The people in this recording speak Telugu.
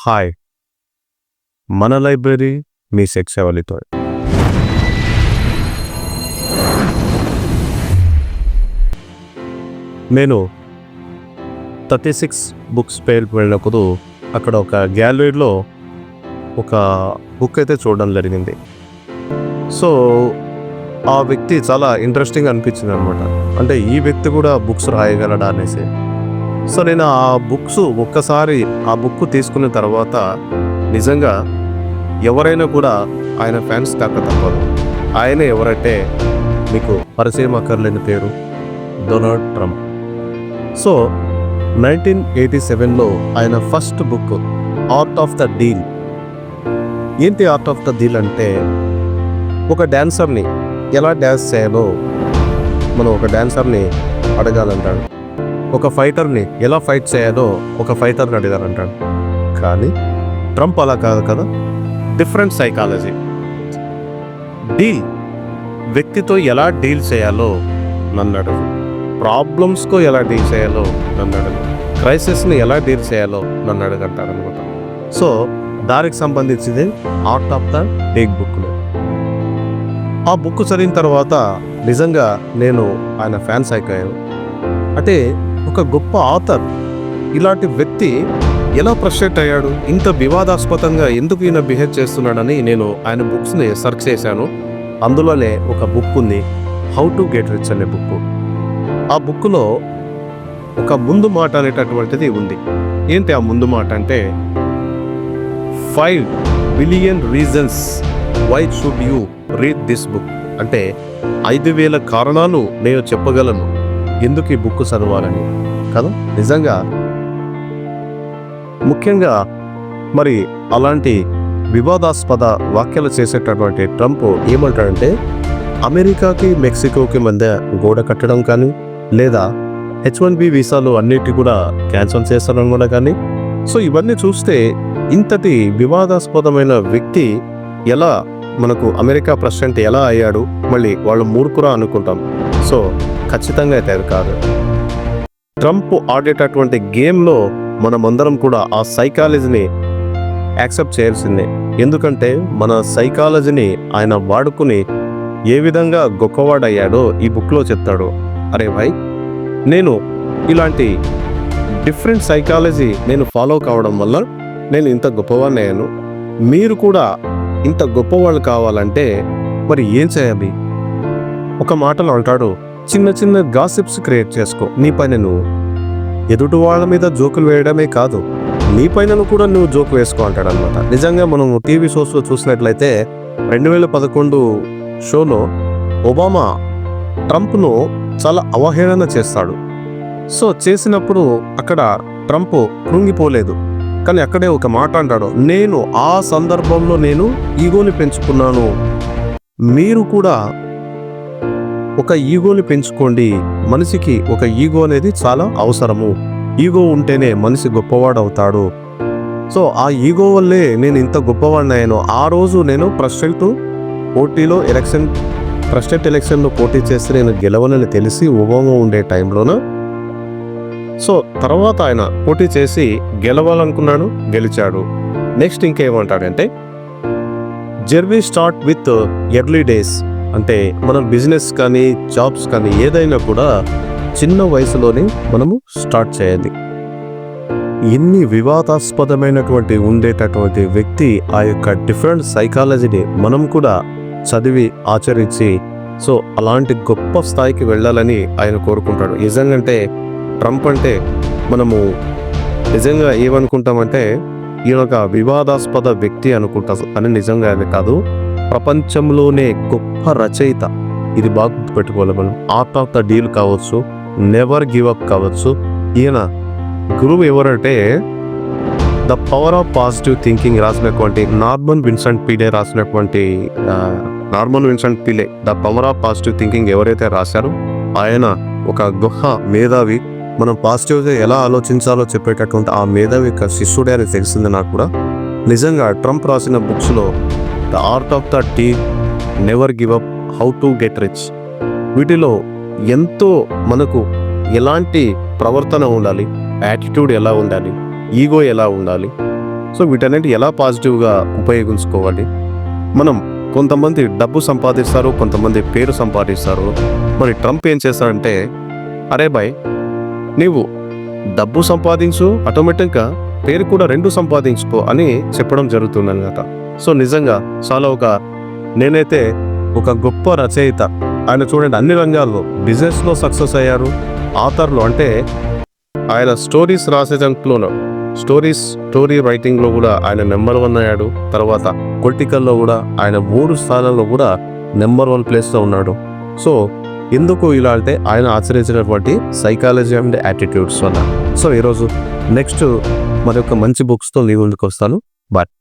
హాయ్, మన లైబ్రరీ మీ సెక్సేవలితో. నేను 36 బుక్స్ పేరుకు వెళ్ళినప్పుడు అక్కడ ఒక గ్యాలరీలో ఒక బుక్ అయితే చూడడం జరిగింది. సో ఆ వ్యక్తి చాలా ఇంట్రెస్టింగ్ అనిపించింది అనమాట. అంటే ఈ వ్యక్తి కూడా బుక్స్ రాయగలడా అనేసి. సో నేను ఆ బుక్స్ ఒక్కసారి ఆ బుక్ తీసుకున్న తర్వాత నిజంగా ఎవరైనా కూడా ఆయన ఫ్యాన్స్ కాక తప్పదు. ఆయన ఎవరంటే మీకు పరిచయం అక్కర్లేని పేరు డొనాల్డ్ ట్రంప్. సో 1987లో ఆయన first book art of the deal. ఏంటి ఆర్ట్ ఆఫ్ ద డీల్ అంటే, ఒక డ్యాన్సర్ని ఎలా డ్యాన్స్ చేయాలో మనం ఒక డ్యాన్సర్ని అడగాలంటాడు. ఒక ఫైటర్ని ఎలా ఫైట్ చేయాలో ఒక ఫైటర్ని అడిగారంటాడు. కానీ ట్రంప్ అలా కాదు కదా, డిఫరెంట్ సైకాలజీ. డీల్, వ్యక్తితో ఎలా డీల్ చేయాలో నన్ను అడుగు, ప్రాబ్లమ్స్తో ఎలా డీల్ చేయాలో నన్ను అడుగు, క్రైసిస్ని ఎలా డీల్ చేయాలో నన్ను అడగంటారు అనమాట. సో దానికి సంబంధించింది ఆర్ట్ ఆఫ్ ద డీల్ బుక్లో. ఆ బుక్ చదివిన తర్వాత నిజంగా నేను ఆయన ఫ్యాన్స్ అయిపోయాను. అంటే ఒక గొప్ప ఆథర్, ఇలాంటి వ్యక్తి ఎలా ఫ్రస్ట్రేట్ అయ్యాడు, ఇంత వివాదాస్పదంగా ఎందుకు ఈయన బిహేవ్ చేస్తున్నాడని నేను ఆయన బుక్స్ని సెర్చ్ చేశాను. అందులోనే ఒక బుక్ ఉంది, హౌ టు గెట్ రిచ్ అనే బుక్. ఆ బుక్లో ఒక ముందు మాట అనేటటువంటిది ఉంది. ఏంటి ఆ ముందు మాట అంటే, 5 billion reasons why should you read this book. అంటే 5,000 కారణాలు నేను చెప్పగలను ఎందుకు ఈ బుక్ చదవాలని కదా. నిజంగా ముఖ్యంగా మరి అలాంటి వివాదాస్పద వ్యాఖ్యలు చేసేటటువంటి ట్రంప్ ఏమంటాడంటే, అమెరికాకి మెక్సికోకి మధ్య గోడ కట్టడం కానీ, లేదా H1B వీసాలు అన్నిటి కూడా క్యాన్సిల్ చేస్తడం కూడా కానీ. సో ఇవన్నీ చూస్తే ఇంతటి వివాదాస్పదమైన వ్యక్తి ఎలా మనకు అమెరికా ప్రెసిడెంట్ ఎలా అయ్యాడు, మళ్ళీ వాళ్ళు మూర్ఖురా అనుకుంటాం. సో ఖచ్చితంగా అయితే అది కాదు. ట్రంప్ ఆడేటటువంటి గేమ్లో మనమందరం కూడా ఆ సైకాలజీని యాక్సెప్ట్ చేయాల్సిందే. ఎందుకంటే మన సైకాలజీని ఆయన వాడుకుని ఏ విధంగా గొప్పవాడయ్యాడో ఈ బుక్లో చెప్తాడు. అరే భాయ్, నేను ఇలాంటి డిఫరెంట్ సైకాలజీ నేను ఫాలో కావడం వల్ల నేను ఇంత గొప్పవాడిని అయ్యాను. మీరు కూడా ఇంత గొప్పవాళ్ళు కావాలంటే మరి ఏం చేయాలి? ఒక మాటలో అంటాడు, చిన్న చిన్న గాసిప్స్ క్రియేట్ చేసుకో. నీ పైన నువ్వు ఎదుటి వాళ్ళ మీద జోకులు వేయడమే కాదు, నీ పైన కూడా నువ్వు జోకు వేసుకో అంటాడు అనమాట. నిజంగా మనం టీవీ షోస్లో చూసినట్లయితే 2011 షోలో ఒబామా ట్రంప్ను చాలా అవహేళన చేస్తాడు. సో చేసినప్పుడు అక్కడ ట్రంప్ కృంగిపోలేదు, కానీ అక్కడే ఒక మాట అంటాడు, నేను ఆ సందర్భంలో నేను ఈగోని పెంచుకున్నాను, మీరు కూడా ఒక ఈగోని పెంచుకోండి. మనిషికి ఒక ఈగో అనేది చాలా అవసరము. ఈగో ఉంటేనే మనిషి గొప్పవాడు అవుతాడు. సో ఆ ఈగో వల్లే నేను ఇంత గొప్పవాడిని అయ్యాను. ఆ రోజు నేను ప్రెసిడెంట్ ఎలక్షన్లో పోటీ చేస్తే నేను గెలవనని తెలిసి ఒబామా ఉండే టైంలోన. సో తర్వాత ఆయన పోటీ చేసి గెలవాలనుకున్నాడు, గెలిచాడు. నెక్స్ట్ ఇంకేమంటాడంటే, journey start with early days. అంటే మనం బిజినెస్ కానీ జాబ్స్ కానీ ఏదైనా కూడా చిన్న వయసులోనే మనము స్టార్ట్ చేయాలి. ఎన్ని వివాదాస్పదమైనటువంటి ఉండేటటువంటి వ్యక్తి ఆ యొక్క డిఫరెంట్ సైకాలజీని మనం కూడా చదివి ఆచరించి సో అలాంటి గొప్ప స్థాయికి వెళ్ళాలని ఆయన కోరుకుంటాడు. నిజంగా ట్రంప్ అంటే మనము నిజంగా ఏమనుకుంటామంటే ఈయన ఒక వివాదాస్పద వ్యక్తి అనుకుంటాం, అని నిజంగా అది కాదు. ప్రపంచంలోనే గొప్ప రచయిత. ఇది బాగా గుర్తుపెట్టుకోవాలి మనం. ఆర్ట్ ఆఫ్ ద డీల్ కావచ్చు, నెవర్ గివ్ అప్ కావచ్చు. ఈయన గురువు ఎవరంటే the power of positive thinking రాసినటువంటి Norman Vincent Peale the power of positive thinking ఎవరైతే రాశారో ఆయన ఒక గొప్ప మేధావి. మనం పాజిటివ్గా ఎలా ఆలోచించాలో చెప్పేటటువంటి ఆ మేధావి యొక్క శిష్యుడే అని తెలిసింది నాకు కూడా. నిజంగా ట్రంప్ రాసిన బుక్స్లో the art of the deal, never give up, how to get rich, వీటిలో ఎంతో మనకు ఎలాంటి ప్రవర్తన ఉండాలి, యాటిట్యూడ్ ఎలా ఉండాలి, ఈగో ఎలా ఉండాలి, సో వీటన్నిటి ఎలా పాజిటివ్గా ఉపయోగించుకోవాలి. మనం కొంతమంది డబ్బు సంపాదిస్తారు, కొంతమంది పేరు సంపాదిస్తారు. మరి ట్రంప్ ఏం చేస్తాడంటే, అరే బాయ్, నీవు డబ్బు సంపాదించు, ఆటోమేటిక్గా పేరు కూడా 2 సంపాదించుకో అని చెప్పడం జరుగుతుంది అన్నమాట. సో నిజంగా చాలా నేనైతే ఒక గొప్ప రచయిత. ఆయన చూడండి అన్ని రంగాల్లో బిజినెస్లో సక్సెస్ అయ్యారు, ఆథర్లో అంటే ఆయన స్టోరీస్ రాసేదాంట్లోనూ స్టోరీ రైటింగ్లో కూడా ఆయన నెంబర్ 1 అయ్యాడు. తర్వాత పొలిటికల్లో కూడా ఆయన 3 స్థానాల్లో కూడా నెంబర్ 1 ప్లేస్లో ఉన్నాడు. సో ఎందుకు ఇలా అంటే ఆయన ఆచరించినటువంటి సైకాలజీ అండ్ యాటిట్యూడ్స్ వల్ల. సో ఈరోజు నెక్స్ట్ మరొక మంచి బుక్స్తో మీ ముందుకు వస్తాను. బాయ్.